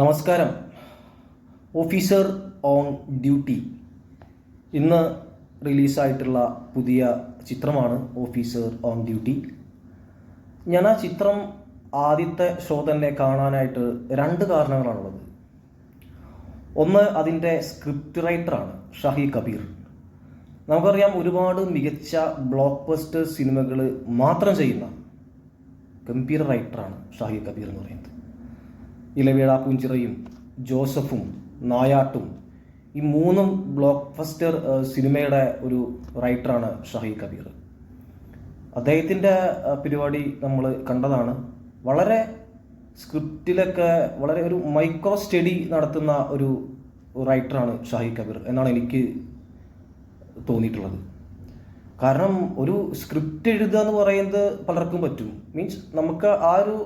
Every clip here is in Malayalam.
നമസ്കാരം. ഓഫീസർ ഓൺ ഡ്യൂട്ടി ഇന്ന് റിലീസായിട്ടുള്ള പുതിയ ചിത്രമാണ് ഓഫീസർ ഓൺ ഡ്യൂട്ടി. ഞാൻ ആ ചിത്രം ആദ്യത്തെ ഷോ തന്നെ കാണാനായിട്ട് രണ്ട് കാരണങ്ങളാണുള്ളത്. ഒന്ന്, അതിൻ്റെ സ്ക്രിപ്റ്റ് റൈറ്ററാണ് ഷാഹി കബീർ. നമുക്കറിയാം, ഒരുപാട് മികച്ച ബ്ലോക്ക് ബസ്റ്റർ സിനിമകൾ മാത്രം ചെയ്യുന്ന ഗംഭീര റൈറ്ററാണ് ഷാഹി കബീർ എന്ന് പറയുന്നത്. ഇലവേള പൂഞ്ചിറയും ജോസഫും നായാട്ടും ഈ മൂന്നും ബ്ലോക്ക് ബസ്റ്റർ സിനിമയുടെ ഒരു റൈറ്ററാണ് ഷാഹി കബീർ. അദ്ദേഹത്തിൻ്റെ പരിപാടി നമ്മൾ കണ്ടതാണ്. വളരെ സ്ക്രിപ്റ്റിലൊക്കെ വളരെ ഒരു മൈക്രോ സ്റ്റഡി നടത്തുന്ന ഒരു റൈറ്ററാണ് ഷാഹി കബീർ എന്നാണ് എനിക്ക് തോന്നിയിട്ടുള്ളത്. കാരണം ഒരു സ്ക്രിപ്റ്റ് എഴുതുക എന്ന് പറയുന്നത് പലർക്കും പറ്റും. മീൻസ് നമുക്ക് ആ ഒരു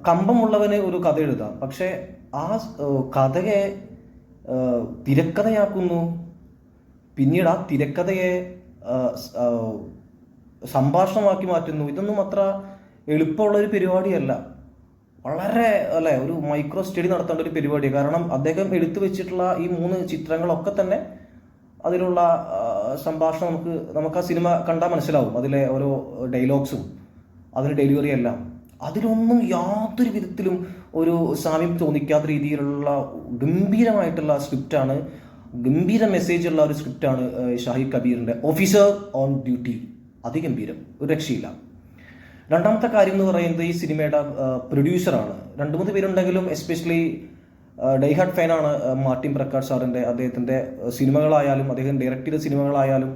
കമ്പമുള്ളവന് ഒരു കഥ എഴുതാം. പക്ഷേ ആ കഥയെ തിരക്കഥയാക്കുന്നു, പിന്നീട് ആ തിരക്കഥയെ സംഭാഷണമാക്കി മാറ്റുന്നു. ഇതൊന്നും അത്ര എളുപ്പമുള്ളൊരു പരിപാടിയല്ല. വളരെ ഒരു മൈക്രോ സ്റ്റഡി നടത്തേണ്ട ഒരു പരിപാടിയാണ്. കാരണം അദ്ദേഹം എടുത്തു വെച്ചിട്ടുള്ള ഈ 3 ചിത്രങ്ങളൊക്കെ തന്നെ അതിലുള്ള സംഭാഷണം നമുക്ക് ആ സിനിമ കണ്ടാൽ മനസ്സിലാവും. അതിലെ ഓരോ ഡയലോഗ്സും അതിന് ഡെലിവറി എല്ലാം അതിലൊന്നും യാതൊരു വിധത്തിലും ഒരു സാമ്യം തോന്നിക്കാത്ത രീതിയിലുള്ള ഗംഭീരമായിട്ടുള്ള സ്ക്രിപ്റ്റാണ്, ഗംഭീര മെസ്സേജുള്ള ഒരു സ്ക്രിപ്റ്റാണ് ഷാഹി കബീറിൻ്റെ ഓഫീസർ ഓൺ ഡ്യൂട്ടി. അതിഗംഭീരം, ഒരു രക്ഷയില്ല. രണ്ടാമത്തെ കാര്യം എന്ന് പറയുന്നത് ഈ സിനിമയുടെ പ്രൊഡ്യൂസറാണ്. 2-3 പേരുണ്ടെങ്കിലും എസ്പെഷ്യലി ഡൈഹാർഡ് ഫാനാണ് മാർട്ടിൻ പ്രക്കാട് സാറിൻ്റെ. അദ്ദേഹത്തിൻ്റെ സിനിമകളായാലും അദ്ദേഹം ഡയറക്റ്റ് ചെയ്ത സിനിമകളായാലും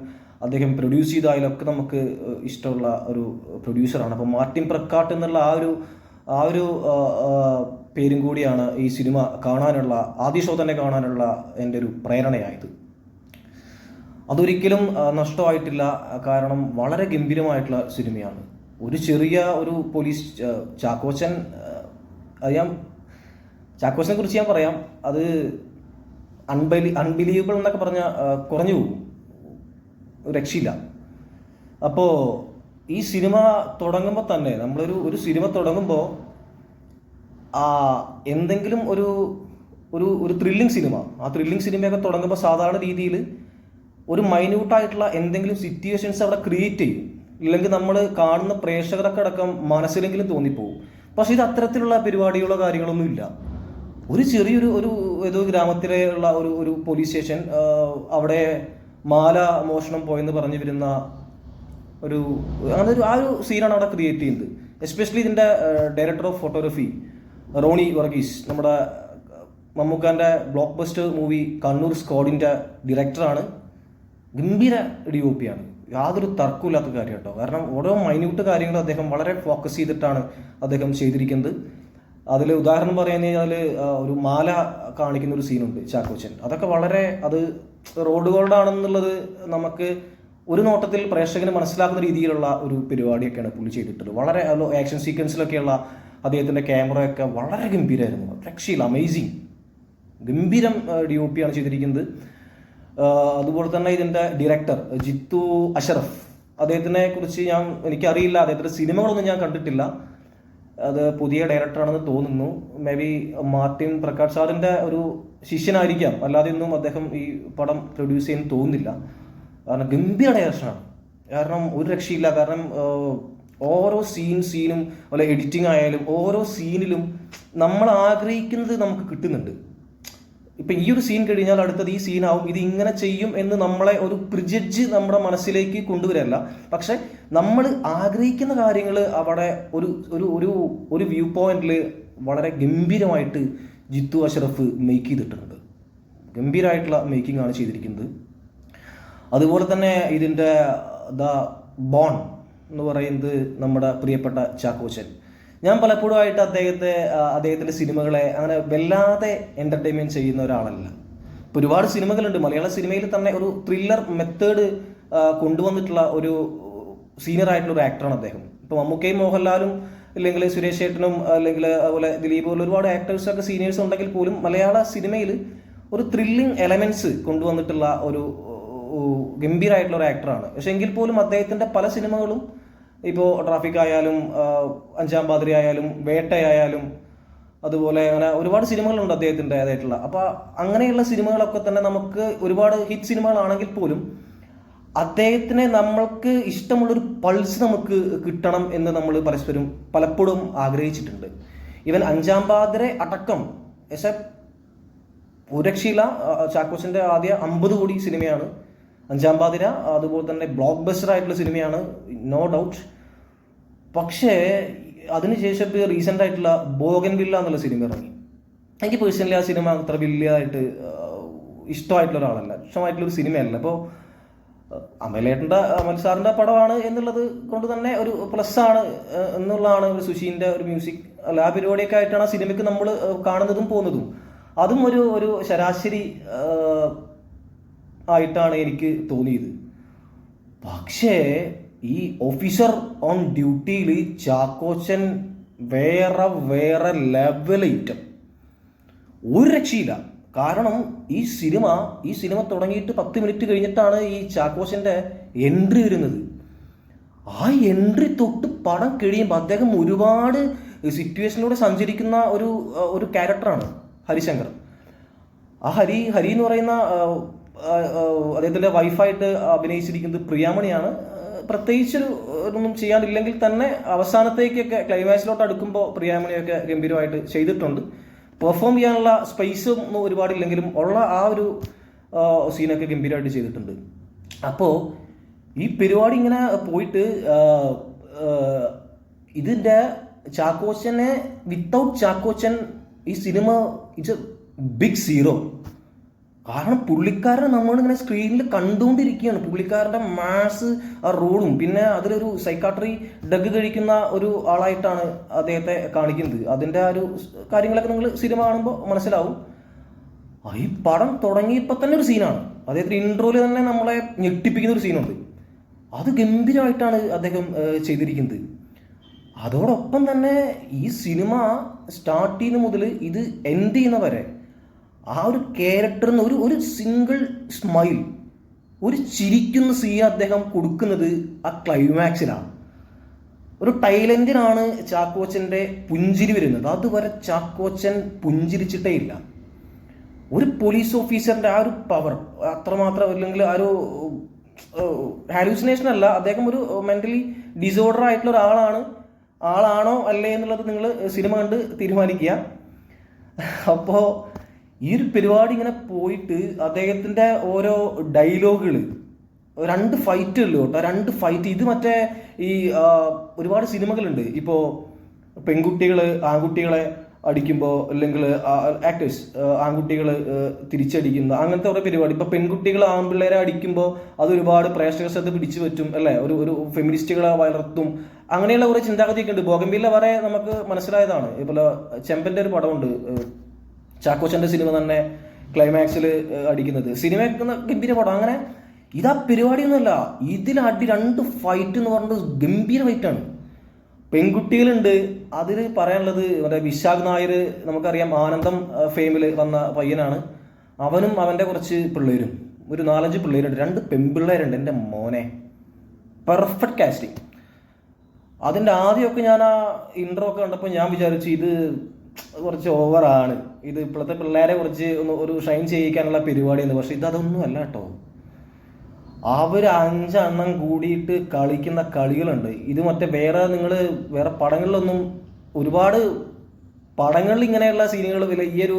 അദ്ദേഹം പ്രൊഡ്യൂസ് ചെയ്തായാലും ഒക്കെ നമുക്ക് ഇഷ്ടമുള്ള ഒരു പ്രൊഡ്യൂസറാണ്. അപ്പോൾ മാർട്ടിൻ പ്രക്കാട്ട് എന്നുള്ള ആ ഒരു പേരും കൂടിയാണ് ഈ സിനിമ കാണാനുള്ള, ആദ്യ ഷോ തന്നെ കാണാനുള്ള എൻ്റെ ഒരു പ്രേരണയായത്. അതൊരിക്കലും നഷ്ടമായിട്ടില്ല. കാരണം വളരെ ഗംഭീരമായിട്ടുള്ള സിനിമയാണ്. ഒരു ചെറിയ ഒരു പോലീസ് ചാക്കോച്ചൻ അറിയാം, ചാക്കോച്ചനെ കുറിച്ച് ഞാൻ പറയാം. അത് അൺബിലീവബിൾ എന്നൊക്കെ പറഞ്ഞാൽ കുറഞ്ഞു പോകും, രക്ഷയില്ല. അപ്പോൾ ഈ സിനിമ തുടങ്ങുമ്പോൾ തന്നെ നമ്മളൊരു സിനിമ തുടങ്ങുമ്പോൾ എന്തെങ്കിലും ഒരു ത്രില്ലിംഗ് സിനിമ, ആ ത്രില്ലിംഗ് സിനിമയൊക്കെ തുടങ്ങുമ്പോൾ സാധാരണ രീതിയിൽ ഒരു മൈന്യൂട്ടായിട്ടുള്ള എന്തെങ്കിലും സിറ്റുവേഷൻസ് അവിടെ ക്രിയേറ്റ് ചെയ്യും. ഇല്ലെങ്കിൽ നമ്മൾ കാണുന്ന പ്രേക്ഷകരൊക്കെ അടക്കം മനസ്സിലെങ്കിലും തോന്നിപ്പോവും. പക്ഷെ ഇത് അത്തരത്തിലുള്ള പരിപാടികളോ കാര്യങ്ങളൊന്നും ഇല്ല. ഒരു ചെറിയൊരു ഏതോ ഗ്രാമത്തിലുള്ള ഒരു പോലീസ് സ്റ്റേഷൻ, അവിടെ മാല മോഷണം പോയെന്ന് പറഞ്ഞു വരുന്ന അങ്ങനെ ആ ഒരു സീനാണ് അവിടെ ക്രിയേറ്റ് ചെയ്യുന്നത്. എസ്പെഷ്യലി ഇതിൻ്റെ director of photography Roney Varghese, നമ്മുടെ മമ്മൂക്കാൻ്റെ ബ്ലോക്ക് ബസ്റ്റർ മൂവി കണ്ണൂർ സ്ക്വാഡിൻ്റെ ഡയറക്ടറാണ്. ഗംഭീര DOP ആണ്, യാതൊരു തർക്കമില്ലാത്ത കാര്യം കേട്ടോ. കാരണം ഓരോ മൈന്യൂട്ട് കാര്യങ്ങളും അദ്ദേഹം വളരെ ഫോക്കസ് ചെയ്തിട്ടാണ് അദ്ദേഹം ചെയ്തിരിക്കുന്നത്. അതിൽ ഉദാഹരണം പറയുകയാണെങ്കിൽ ഒരു മാല കാണിക്കുന്ന ഒരു സീനുണ്ട് ചാക്കോച്ചൻ. അതൊക്കെ വളരെ അത് റോഡ് ഗോൾഡാണെന്നുള്ളത് നമുക്ക് ഒരു നോട്ടത്തിൽ പ്രേക്ഷകന് മനസ്സിലാക്കുന്ന രീതിയിലുള്ള ഒരു പരിപാടിയൊക്കെയാണ് പുള്ളി ചെയ്തിട്ടുള്ളത്. വളരെ ആക്ഷൻ സീക്വൻസിലൊക്കെയുള്ള അദ്ദേഹത്തിൻ്റെ ക്യാമറയൊക്കെ വളരെ ഗംഭീരമായിരുന്നു, രക്ഷയില്ല, അമേസിങ്, ഗംഭീരം DOP ആണ് ചെയ്തിരിക്കുന്നത്. അതുപോലെ തന്നെ ഇതിൻ്റെ ഡയറക്ടർ ജിത്തു അഷറഫ്, അദ്ദേഹത്തിനെ കുറിച്ച് എനിക്കറിയില്ല, അദ്ദേഹത്തിൻ്റെ സിനിമകളൊന്നും ഞാൻ കണ്ടിട്ടില്ല. അത് പുതിയ ഡയറക്ടറാണെന്ന് തോന്നുന്നു. മേ ബി മാർട്ടിൻ പ്രക്കാട് സാറിൻ്റെ ഒരു ശിഷ്യനായിരിക്കാം, അല്ലാതെ ഒന്നും അദ്ദേഹം ഈ പടം പ്രൊഡ്യൂസ് ചെയ്യാൻ തോന്നുന്നില്ല. കാരണം ഗംഭീര ഡയറക്ഷനാണ്, കാരണം ഒരു രക്ഷയില്ല. കാരണം ഓരോ സീനും അതുപോലെ എഡിറ്റിംഗ് ആയാലും ഓരോ സീനിലും നമ്മൾ ആഗ്രഹിക്കുന്നത് നമുക്ക് കിട്ടുന്നുണ്ട്. ഇപ്പം ഈ ഒരു സീൻ കഴിഞ്ഞാൽ അടുത്തത് ഈ സീനാവും, ഇത് ഇങ്ങനെ ചെയ്യും എന്ന് നമ്മളെ ഒരു പ്രിജഡ്ജ് നമ്മുടെ മനസ്സിലേക്ക് കൊണ്ടുവരല്ല. പക്ഷെ നമ്മൾ ആഗ്രഹിക്കുന്ന കാര്യങ്ങൾ അവിടെ ഒരു വ്യൂ പോയിന്റിൽ വളരെ ഗംഭീരമായിട്ട് ജിത്തു അഷറഫ് മേക്ക് ചെയ്തിട്ടുണ്ട്. ഗംഭീരമായിട്ടുള്ള മേക്കിംഗ് ആണ് ചെയ്തിരിക്കുന്നത്. അതുപോലെ തന്നെ ഇതിൻ്റെ ബോൺ എന്ന് പറയുന്നത് നമ്മുടെ പ്രിയപ്പെട്ട ചാക്കോച്ചൻ. ഞാൻ പലപ്പോഴുമായിട്ട് അദ്ദേഹത്തിൻ്റെ സിനിമകളെ അങ്ങനെ വല്ലാതെ എൻ്റർടൈൻമെൻറ്റ് ചെയ്യുന്ന ഒരാളല്ല. ഇപ്പോൾ ഒരുപാട് സിനിമകളുണ്ട്. മലയാള സിനിമയിൽ തന്നെ ഒരു ത്രില്ലർ മെത്തേഡ് കൊണ്ടുവന്നിട്ടുള്ള ഒരു സീനിയർ ആയിട്ടുള്ള ഒരു ആക്ടറാണ് അദ്ദേഹം. ഇപ്പോൾ മമ്മൂക്കയും മോഹൻലാലും അല്ലെങ്കിൽ സുരേഷ് ഏട്ടനും അല്ലെങ്കിൽ അതുപോലെ ദിലീപ് പോലുള്ള ഒരുപാട് ആക്ടേഴ്സൊക്കെ സീനിയേഴ്സ് ഉണ്ടെങ്കിൽ പോലും മലയാള സിനിമയിൽ ഒരു ത്രില്ലിംഗ് എലമെൻറ്റ്സ് കൊണ്ടുവന്നിട്ടുള്ള ഒരു ഗംഭീരമായിട്ടുള്ള ഒരു ആക്ടറാണ്. പക്ഷെ എങ്കിൽ പോലും അദ്ദേഹത്തിൻ്റെ പല സിനിമകളും ഇപ്പോൾ ട്രാഫിക് ആയാലും അഞ്ചാം പാതിരി ആയാലും വേട്ടയായാലും അതുപോലെ അങ്ങനെ ഒരുപാട് സിനിമകളുണ്ട് അദ്ദേഹത്തിൻ്റെതായിട്ടുള്ള. അപ്പോൾ അങ്ങനെയുള്ള സിനിമകളൊക്കെ തന്നെ നമുക്ക് ഒരുപാട് ഹിറ്റ് സിനിമകളാണെങ്കിൽ പോലും അദ്ദേഹത്തിനെ നമ്മൾക്ക് ഇഷ്ടമുള്ളൊരു പൾസ് നമുക്ക് കിട്ടണം എന്ന് നമ്മൾ പരസ്പരം പലപ്പോഴും ആഗ്രഹിച്ചിട്ടുണ്ട്. ഈവൻ അഞ്ചാം പാതിര അടക്കം എസ് എ ഒരു രക്ഷയില്ല. ചാക്കോച്ചൻ്റെ ആദ്യ 50 കോടി സിനിമയാണ് അഞ്ചാം പാതിര. അതുപോലെ തന്നെ ബ്ലോക്ക് ബസ്റ്റർ ആയിട്ടുള്ള സിനിമയാണ്, നോ ഡൗട്ട്. പക്ഷേ അതിനുശേഷം ഇപ്പോൾ റീസെൻ്റ് ആയിട്ടുള്ള ബോഗൻവില്ല എന്നുള്ള സിനിമ ഇറങ്ങി. എനിക്ക് പേഴ്സണലി ആ സിനിമ അത്ര വലിയതായിട്ട് ഇഷ്ടമായിട്ടുള്ള ഒരാളല്ല, ഇഷ്ടമായിട്ടുള്ളൊരു സിനിമയല്ല. അപ്പോൾ അമൽ സാറിൻ്റെ പടമാണ് എന്നുള്ളത് കൊണ്ട് തന്നെ ഒരു പ്ലസ് ആണ് എന്നുള്ളതാണ്. ഒരു സുശീൻ്റെ ഒരു മ്യൂസിക് അല്ല, ആ പരിപാടിയൊക്കെ ആയിട്ടാണ് ആ സിനിമയ്ക്ക് നമ്മൾ കാണുന്നതും പോകുന്നതും. അതും ഒരു ശരാശരി ആയിട്ടാണ് എനിക്ക് തോന്നിയത്. പക്ഷേ ഈ ഓഫീസർ ഓൺ ഡ്യൂട്ടിയിൽ ചാക്കോച്ചൻ വേറെ ലെവൽ ഐറ്റം, ഒരു രക്ഷയില്ല. കാരണം ഈ സിനിമ തുടങ്ങിയിട്ട് 10 മിനിറ്റ് കഴിഞ്ഞിട്ടാണ് ഈ ചാക്കോച്ചൻ്റെ എൻട്രി വരുന്നത്. ആ എൻട്രി തൊട്ട് പടം കഴിയുമ്പോൾ അദ്ദേഹം ഒരുപാട് സിറ്റുവേഷനിലൂടെ സഞ്ചരിക്കുന്ന ഒരു ക്യാരക്ടറാണ് ഹരിശങ്കർ. ആ ഹരി എന്ന് പറയുന്ന അദ്ദേഹത്തിൻ്റെ വൈഫായിട്ട് അഭിനയിച്ചിരിക്കുന്നത് പ്രിയാമണിയാണ്. പ്രത്യേകിച്ചൊരു ഒന്നും ചെയ്യാനില്ലെങ്കിൽ തന്നെ അവസാനത്തേക്കൊക്കെ ക്ലൈമാക്സിലോട്ട് അടുക്കുമ്പോൾ പ്രിയാമണിയൊക്കെ ഗംഭീരമായിട്ട് ചെയ്തിട്ടുണ്ട്. പെർഫോം ചെയ്യാനുള്ള സ്പേസ് ഒന്നും ഒരുപാടില്ലെങ്കിലും ഉള്ള ആ ഒരു സീനൊക്കെ ഗംഭീരമായിട്ട് ചെയ്തിട്ടുണ്ട്. അപ്പോൾ ഈ പരിപാടി ഇങ്ങനെ പോയിട്ട് ഇതിൻ്റെ ചാക്കോച്ചനെ വിത്തൗട്ട് ചാക്കോച്ചൻ ഈ cinema it's a big zero. കാരണം പുള്ളിക്കാരനെ നമ്മളിങ്ങനെ സ്ക്രീനിൽ കണ്ടുകൊണ്ടിരിക്കുകയാണ്. പുള്ളിക്കാരൻ്റെ മാസ്, ആ റോളും, പിന്നെ അതിലൊരു സൈക്കാട്രി ഡഗ് കഴിക്കുന്ന ഒരു ആളായിട്ടാണ് അദ്ദേഹത്തെ കാണിക്കുന്നത്. അതിൻ്റെ ആ ഒരു കാര്യങ്ങളൊക്കെ നിങ്ങൾ സിനിമ കാണുമ്പോൾ മനസ്സിലാവും. ഈ പടം തുടങ്ങിയപ്പോൾ തന്നെ ഒരു സീനാണ്, അദ്ദേഹത്തിൻ്റെ ഇൻട്രോയിൽ തന്നെ നമ്മളെ ഞെട്ടിപ്പിക്കുന്ന ഒരു സീനുണ്ട്. അത് ഗംഭീരമായിട്ടാണ് അദ്ദേഹം ചെയ്തിരിക്കുന്നത്. അതോടൊപ്പം തന്നെ ഈ സിനിമ സ്റ്റാർട്ട് ചെയ്യുന്ന മുതൽ ഇത് എൻഡ് ചെയ്യുന്ന വരെ ആ ഒരു ക്യാരക്ടറിന് ഒരു സിംഗിൾ സ്മൈൽ, ഒരു ചിരിക്കുന്ന സീൻ അദ്ദേഹം കൊടുക്കുന്നത് ആ ക്ലൈമാക്സിലാണ്. ഒരു ടൈലൻഡിനാണ് ചാക്കോച്ചൻ്റെ പുഞ്ചിരി വരുന്നത്. അതുവരെ ചാക്കോച്ചൻ പുഞ്ചിരിച്ചിട്ടേ ഇല്ല. ഒരു പോലീസ് ഓഫീസറിൻ്റെ ആ ഒരു പവർ അത്രമാത്രം, അല്ലെങ്കിൽ ആ ഒരു ഹാലൂസിനേഷൻ അല്ല, അദ്ദേഹം ഒരു മെൻ്റലി ഡിസോർഡർ ആയിട്ടുള്ള ആളാണോ അല്ലേ എന്നുള്ളത് നിങ്ങൾ സിനിമ കണ്ട് തീരുമാനിക്കുക. അപ്പോൾ ഈ ഒരു പരിപാടി ഇങ്ങനെ പോയിട്ട് അദ്ദേഹത്തിൻ്റെ ഓരോ ഡയലോഗുകൾ, 2 ഫൈറ്റ് ഉള്ളു കേട്ടോ, 2 ഫൈറ്റ്. ഇത് മറ്റേ ഈ ഒരുപാട് സിനിമകളുണ്ട്, ഇപ്പോൾ പെൺകുട്ടികൾ ആൺകുട്ടികളെ അടിക്കുമ്പോൾ, അല്ലെങ്കിൽ ആക്ടേഴ്സ് ആൺകുട്ടികൾ തിരിച്ചടിക്കുന്ന അങ്ങനത്തെ കുറേ പരിപാടി. ഇപ്പോൾ പെൺകുട്ടികൾ ആൺപിള്ളേരെ അടിക്കുമ്പോൾ അത് ഒരുപാട് പ്രേക്ഷക ശ്രദ്ധ പിടിച്ചു പറ്റും അല്ലേ, ഒരു ഫെമിനിസ്റ്റുകളെ വളർത്തും, അങ്ങനെയുള്ള കുറേ ചിന്താഗതിയൊക്കെ ഉണ്ട്. ബോഗൻവില്ല വരെ നമുക്ക് മനസ്സിലായതാണ്. ഇപ്പോൾ ചെമ്പൻ്റെ ഒരു പടമുണ്ട്, ചാക്കോച്ചൻ്റെ സിനിമ തന്നെ ക്ലൈമാക്സിൽ അടിക്കുന്നത്. സിനിമയ്ക്ക് ഗംഭീര പടം. അങ്ങനെ ഇതാ പരിപാടിയൊന്നുമല്ല, ഇതിലടി 2 ഫൈറ്റ് എന്ന് പറഞ്ഞത് ഗംഭീര ഫൈറ്റാണ്. പെൺകുട്ടികളുണ്ട്. അതിൽ പറയാനുള്ളത് മറ്റേ വിശാഖ് നായർ, നമുക്കറിയാം ആനന്ദം ഫെയിമിൽ വന്ന പയ്യനാണ്. അവനും അവൻ്റെ കുറച്ച് പിള്ളേരും, ഒരു 4-5 പിള്ളേരുണ്ട്, 2 പെൺപിള്ളേരുണ്ട്. എൻ്റെ മോനെ, പെർഫെക്റ്റ് കാസ്റ്റിംഗ്. അതിൻ്റെ ആദ്യമൊക്കെ ഞാൻ ആ ഇൻട്രോ ഒക്കെ കണ്ടപ്പോൾ ഞാൻ വിചാരിച്ചു ഇത് കുറച്ച് ഓവറാണ്, ഇത് ഇപ്പോഴത്തെ പിള്ളേരെ കുറച്ച് ഒരു ഷൈൻ ചെയ്യിക്കാനുള്ള പരിപാടിയാണ്. പക്ഷെ ഇതൊന്നും അല്ല കേട്ടോ. അവർ 5 എണ്ണം കൂടിയിട്ട് കളിക്കുന്ന കളികളുണ്ട്. ഇത് മറ്റേ വേറെ പടങ്ങളിലൊന്നും, ഒരുപാട് പടങ്ങളിൽ ഇങ്ങനെയുള്ള സീനുകൾ ഈ ഒരു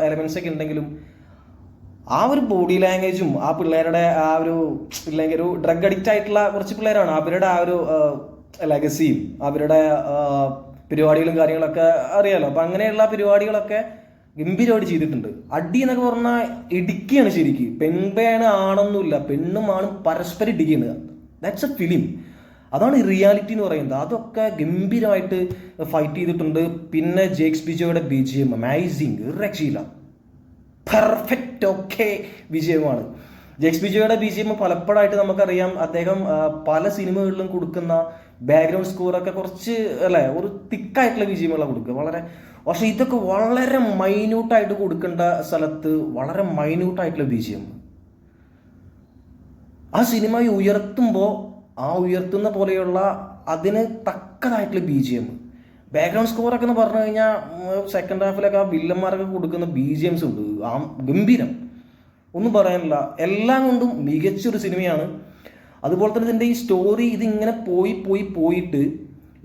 എലമെന്റ്സ് ഒക്കെ ഉണ്ടെങ്കിലും ആ ഒരു ബോഡി ലാംഗ്വേജും ആ പിള്ളേരുടെ ആ ഒരു, ഇല്ലെങ്കിൽ ഒരു ഡ്രഗ് അഡിക്റ്റ് ആയിട്ടുള്ള കുറച്ച് പിള്ളേരാണ്, അവരുടെ ആ ഒരു ലെഗസിയും അവരുടെ പരിപാടികളും കാര്യങ്ങളൊക്കെ അറിയാലോ. അപ്പം അങ്ങനെയുള്ള പരിപാടികളൊക്കെ ഗംഭീരമായിട്ട് ചെയ്തിട്ടുണ്ട്. അടി എന്നൊക്കെ പറഞ്ഞാൽ ഇടിക്കുകയാണ് ശരിക്കും. പെൺപേണ് ആണൊന്നുമില്ല, പെണ്ണും ആണും പരസ്പരം ഇടിക്കുകയാണ്. That's a film. അതാണ് റിയാലിറ്റി എന്ന് പറയുന്നത്. അതൊക്കെ ഗംഭീരമായിട്ട് ഫൈറ്റ് ചെയ്തിട്ടുണ്ട്. പിന്നെ ജേക്സ് ബിജോയുടെ BGM അമേസിങ്, ഒരു രക്ഷയില്ല, പെർഫെക്റ്റ് ഓക്കെ വിജയമാണ്. ജേക്സ് ബിജോയുടെ BGM പലപ്പോഴായിട്ട് നമുക്കറിയാം, അദ്ദേഹം പല സിനിമകളിലും കൊടുക്കുന്ന ബാക്ക്ഗ്രൗണ്ട് സ്കോറൊക്കെ കുറച്ച് അല്ലേ, ഒരു തിക്കായിട്ടുള്ള BGMകളാണ് കൊടുക്കുക വളരെ. പക്ഷെ ഇതൊക്കെ വളരെ മൈന്യൂട്ടായിട്ട് കൊടുക്കേണ്ട സ്ഥലത്ത് വളരെ മൈന്യൂട്ടായിട്ടുള്ള BGM. ആ സിനിമ ഉയർത്തുമ്പോൾ ആ ഉയർത്തുന്ന പോലെയുള്ള അതിന് തക്കതായിട്ടുള്ള BGM, ബാക്ക്ഗ്രൗണ്ട് സ്കോറൊക്കെ എന്ന് പറഞ്ഞു കഴിഞ്ഞാൽ സെക്കൻഡ് ഹാഫിലൊക്കെ ആ വില്ലന്മാരൊക്കെ കൊടുക്കുന്ന BGMs ഉണ്ട്, ആ ഗംഭീരം, ഒന്നും പറയാനില്ല. എല്ലാം കൊണ്ടും മികച്ചൊരു സിനിമയാണ്. അതുപോലെ തന്നെ ഇതിൻ്റെ ഈ സ്റ്റോറി ഇതിങ്ങനെ പോയിട്ട്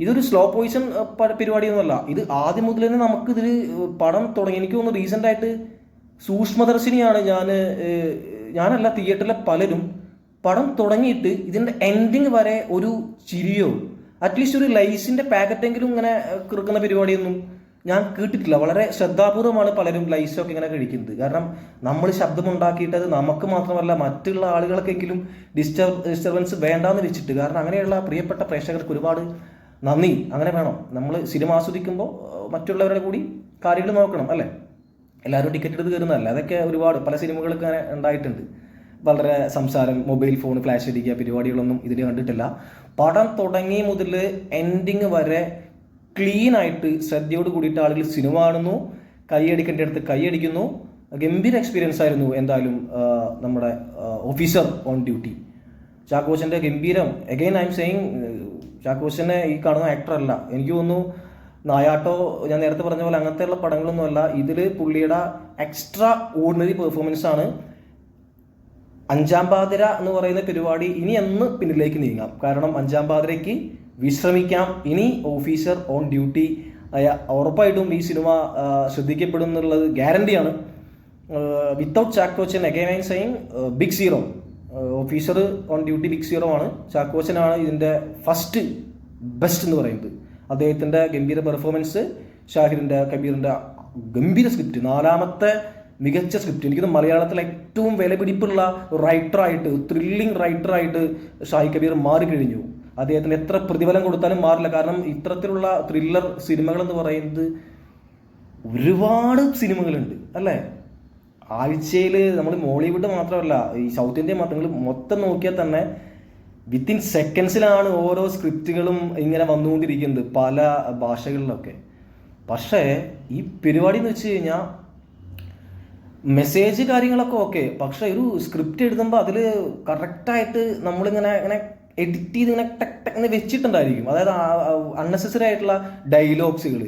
ഇതൊരു സ്ലോ പോയിസൺ പരിപാടിയൊന്നുമല്ല. ഇത് ആദ്യം മുതൽ തന്നെ നമുക്കിതിൽ പടം തുടങ്ങി, എനിക്ക് തോന്നുന്നു റീസെൻ്റായിട്ട് സൂക്ഷ്മദർശിനിയാണ് ഞാനല്ല തിയേറ്ററിലെ പലരും പടം തുടങ്ങിയിട്ട് ഇതിൻ്റെ എൻഡിങ് വരെ ഒരു ചിരിയോ അറ്റ്ലീസ്റ്റ് ഒരു ലൈസിൻ്റെ പാക്കറ്റെങ്കിലും ഇങ്ങനെ കിറുക്കുന്ന പരിപാടിയൊന്നും ഞാൻ കേട്ടിട്ടില്ല. വളരെ ശ്രദ്ധാപൂർവമാണ് പലരും ലൈസൊക്കെ ഇങ്ങനെ കഴിക്കുന്നത്. കാരണം നമ്മൾ ശബ്ദമുണ്ടാക്കിയിട്ടത് നമുക്ക് മാത്രമല്ല മറ്റുള്ള ആളുകൾക്കെങ്കിലും ഡിസ്റ്റർബൻസ് വേണ്ടാന്ന് വെച്ചിട്ട്. കാരണം അങ്ങനെയുള്ള പ്രിയപ്പെട്ട പ്രേക്ഷകർക്ക് ഒരുപാട് നന്ദി. അങ്ങനെ വേണം, നമ്മൾ സിനിമ ആസ്വദിക്കുമ്പോൾ മറ്റുള്ളവരുടെ കൂടി കാര്യങ്ങൾ നോക്കണം അല്ലേ. എല്ലാവരും ടിക്കറ്റ് എടുത്ത് കയറുന്നതല്ല, അതൊക്കെ ഒരുപാട് പല സിനിമകൾക്ക് അങ്ങനെ ഉണ്ടായിട്ടുണ്ട്. വളരെ സംസാരം, മൊബൈൽ ഫോൺ ഫ്ലാഷ് അടിക്കുക പരിപാടികളൊന്നും ഇതിൽ കണ്ടിട്ടില്ല. പടം തുടങ്ങി മുതൽ എൻഡിങ് വരെ ക്ലീൻ ആയിട്ട് ശ്രദ്ധയോട് കൂടിയിട്ട് ആളുകൾ സിനിമ കാണുന്നു, കൈയടിക്കേണ്ട അടുത്ത് കൈയടിക്കുന്നു. ഗംഭീര എക്സ്പീരിയൻസ് ആയിരുന്നു എന്തായാലും നമ്മുടെ ഓഫീസർ ഓൺ ഡ്യൂട്ടി. ചാക്കോച്ചൻ്റെ ഗംഭീരം. എഗെയിൻ ഐ എം സെയിങ്, ചാക്കോച്ചനെ ഈ കാണുന്ന ആക്ടറല്ല, എനിക്ക് തോന്നുന്നു നായാട്ടോ ഞാൻ നേരത്തെ പറഞ്ഞ പോലെ അങ്ങനത്തെയുള്ള പടങ്ങളൊന്നുമല്ല. ഇതിൽ പുള്ളിയുടെ എക്സ്ട്രാ ഓർഡിനറി പെർഫോമൻസ് ആണ്. അഞ്ചാം പാതിര എന്ന് പറയുന്ന പരിപാടി ഇനി എന്ന് പിന്നിലേക്ക് നീങ്ങാം. കാരണം അഞ്ചാം പാതിരയ്ക്ക് വിശ്രമിക്കാം. ഇനി ഓഫീസർ ഓൺ ഡ്യൂട്ടി ഉറപ്പായിട്ടും ഈ സിനിമ ശ്രദ്ധിക്കപ്പെടും എന്നുള്ളത് ഗ്യാരണ്ടിയാണ്. Without Chackochan again I saying big zero. Officer on duty big zero ആണ്. ചാക്കോച്ചനാണ് ഇതിൻ്റെ ഫസ്റ്റ് ബെസ്റ്റ് എന്ന് പറയുന്നത്. അദ്ദേഹത്തിൻ്റെ ഗംഭീര പെർഫോമൻസ്, ഷാഹിറിൻ്റെ കബീറിൻ്റെ ഗംഭീര സ്ക്രിപ്റ്റ്, 4ാമത്തെ മികച്ച സ്ക്രിപ്റ്റ്. എനിക്കത് മലയാളത്തിൽ ഏറ്റവും വിലപിടിപ്പുള്ള റൈറ്ററായിട്ട്, ത്രില്ലിംഗ് റൈറ്ററായിട്ട് ഷാഹി കബീർ മാറിക്കഴിഞ്ഞു. അദ്ദേഹത്തിന് എത്ര പ്രതിഫലം കൊടുത്താലും മാറില്ല. കാരണം ഇത്തരത്തിലുള്ള ത്രില്ലർ സിനിമകൾ എന്ന് പറയുന്നത് ഒരുപാട് സിനിമകളുണ്ട് അല്ലേ. ആഴ്ചയിൽ നമ്മൾ മോളിവുഡ് മാത്രമല്ല, ഈ സൗത്ത് ഇന്ത്യ മാത്രം മൊത്തം നോക്കിയാൽ തന്നെ വിത്തിൻ സെക്കൻഡ്സിലാണ് ഓരോ സ്ക്രിപ്റ്റുകളും ഇങ്ങനെ വന്നുകൊണ്ടിരിക്കുന്നത് പല ഭാഷകളിലൊക്കെ. പക്ഷേ ഈ പരിപാടി എന്ന് വെച്ച് കഴിഞ്ഞാൽ മെസ്സേജ് കാര്യങ്ങളൊക്കെ ഓക്കെ, പക്ഷെ ഒരു സ്ക്രിപ്റ്റ് എഴുതുമ്പോൾ അതിൽ കറക്റ്റായിട്ട് നമ്മളിങ്ങനെ ഇങ്ങനെ എഡിറ്റ് ചെയ്ത് ഇങ്ങനെ ടെക്ന്ന് വെച്ചിട്ടുണ്ടായിരിക്കും. അതായത് അൺനെസസറി ആയിട്ടുള്ള ഡയലോഗ്സുകൾ,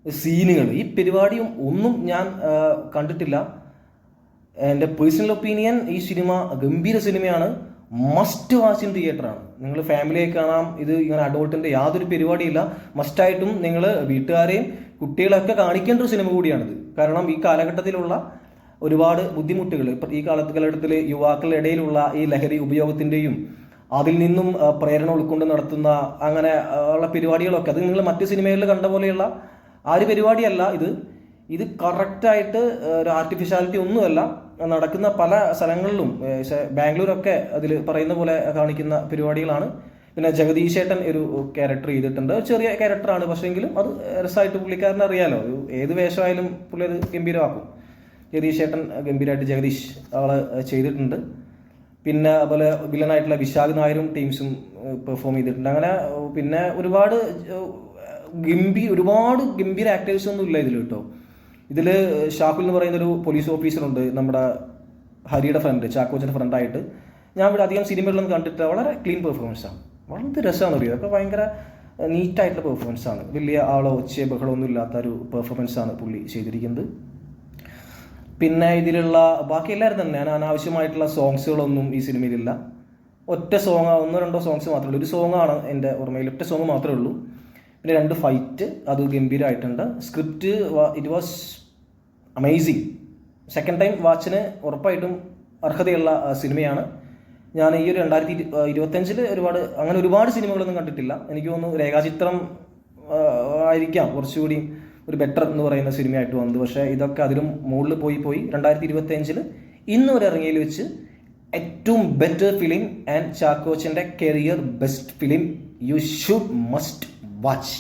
സീനുകൾ, ഈ പരിപാടിയും ഒന്നും ഞാൻ കണ്ടിട്ടില്ല. എൻ്റെ പേഴ്സണൽ ഒപ്പീനിയൻ, ഈ സിനിമ ഗംഭീര സിനിമയാണ്, മസ്റ്റ് വാച്ച് ഇൻ തിയേറ്ററാണ്. നിങ്ങൾ ഫാമിലിയെ കാണാം. ഇത് ഇങ്ങനെ അഡോൾട്ടിൻ്റെ യാതൊരു പരിപാടിയില്ല. മസ്റ്റായിട്ടും നിങ്ങൾ വീട്ടുകാരെയും കുട്ടികളെയൊക്കെ കാണിക്കേണ്ട ഒരു സിനിമ കൂടിയാണിത്. കാരണം ഈ കാലഘട്ടത്തിലുള്ള ഒരുപാട് ബുദ്ധിമുട്ടുകൾ, ഇപ്പം ഈ കാലഘട്ടത്തിൽ യുവാക്കളുടെ ഇടയിലുള്ള ഈ ലഹരി ഉപയോഗത്തിൻ്റെയും അതിൽ നിന്നും പ്രേരണ ഉൾക്കൊണ്ട് നടത്തുന്ന അങ്ങനെ ഉള്ള പരിപാടികളൊക്കെ, അത് നിങ്ങൾ മറ്റ് സിനിമകളിൽ കണ്ട പോലെയുള്ള ആ ഒരു പരിപാടിയല്ല ഇത് കറക്റ്റായിട്ട് ഒരു ആർട്ടിഫിഷ്യാലിറ്റി ഒന്നുമല്ല. നടക്കുന്ന പല സ്ഥലങ്ങളിലും ബാംഗ്ലൂരൊക്കെ അതിൽ പറയുന്ന പോലെ കാണിക്കുന്ന പരിപാടികളാണ്. പിന്നെ ജഗദീഷ് ചേട്ടൻ ഒരു ക്യാരക്ടർ ചെയ്തിട്ടുണ്ട്, ചെറിയ ക്യാരക്ടറാണ്, പക്ഷേങ്കിലും അത് രസമായിട്ട് പുള്ളിക്കാരനെ അറിയാലോ, ഏത് വേഷമായാലും പുള്ളി അത് ഗംഭീരമാക്കും. ജഗദീഷ് ചേട്ടൻ ഗംഭീരമായിട്ട് ജഗദീഷ് ആള് ചെയ്തിട്ടുണ്ട്. പിന്നെ അതുപോലെ വില്ലനായിട്ടുള്ള വിശാഖ് നായരും ടീംസും പെർഫോം ചെയ്തിട്ടുണ്ട്. അങ്ങനെ പിന്നെ ഒരുപാട് ഗംഭീര ആക്ടേഴ്സ് ഒന്നും ഇല്ല ഇതിൽ കേട്ടോ. ഇതിൽ ഷാഹുൽ എന്ന് പറയുന്നൊരു പോലീസ് ഓഫീസറുണ്ട്, നമ്മുടെ ഹരിയുടെ ഫ്രണ്ട്, ചാക്കോച്ചൻ്റെ ഫ്രണ്ടായിട്ട്. ഞാൻ ഇവിടെ അധികം സിനിമകളിലൊന്നും കണ്ടിട്ട് വളരെ ക്ലീൻ പെർഫോമൻസാണ്, വളരെ രസമാണ് അറിയുക. അപ്പോൾ ഭയങ്കര നീറ്റായിട്ടുള്ള പെർഫോമൻസാണ്. വലിയ ആളോ ഒച്ചയോ ബഹളമൊന്നും ഇല്ലാത്ത ഒരു പെർഫോമൻസാണ് പുള്ളി ചെയ്തിരിക്കുന്നത്. പിന്നെ ഇതിലുള്ള ബാക്കി എല്ലാവരും തന്നെ അനാവശ്യമായിട്ടുള്ള സോങ്സുകളൊന്നും ഈ സിനിമയിലില്ല. ഒറ്റ സോങ്, 1-2 സോങ്സ് മാത്രമേ ഉള്ളൂ. ഒരു സോങ്ങാണ് എൻ്റെ ഓർമ്മയിൽ, ഒറ്റ സോങ് മാത്രമേ ഉള്ളൂ. പിന്നെ 2 ഫൈറ്റ്, അത് ഗംഭീരമായിട്ടുണ്ട്. Script it was amazing. Second time വാച്ചിന് ഉറപ്പായിട്ടും അർഹതയുള്ള സിനിമയാണ്. ഞാൻ ഈ ഒരു 2025 ഒരുപാട് സിനിമകളൊന്നും കണ്ടിട്ടില്ല. എനിക്ക് തോന്നുന്നു രേഖാചിത്രം ആയിരിക്കാം കുറച്ചുകൂടി ഒരു ബെറ്റർ എന്ന് പറയുന്ന സിനിമയായിട്ട് വന്നത്. പക്ഷേ ഇതൊക്കെ അതിലും മുകളിൽ പോയി 2025 ഇന്ന് വരെ ഇറങ്ങിയതിൽ വെച്ച് ഏറ്റവും ബെറ്റർ ഫിലിം ആൻഡ് ചാക്കോച്ചൻ്റെ career best film. You should must watch.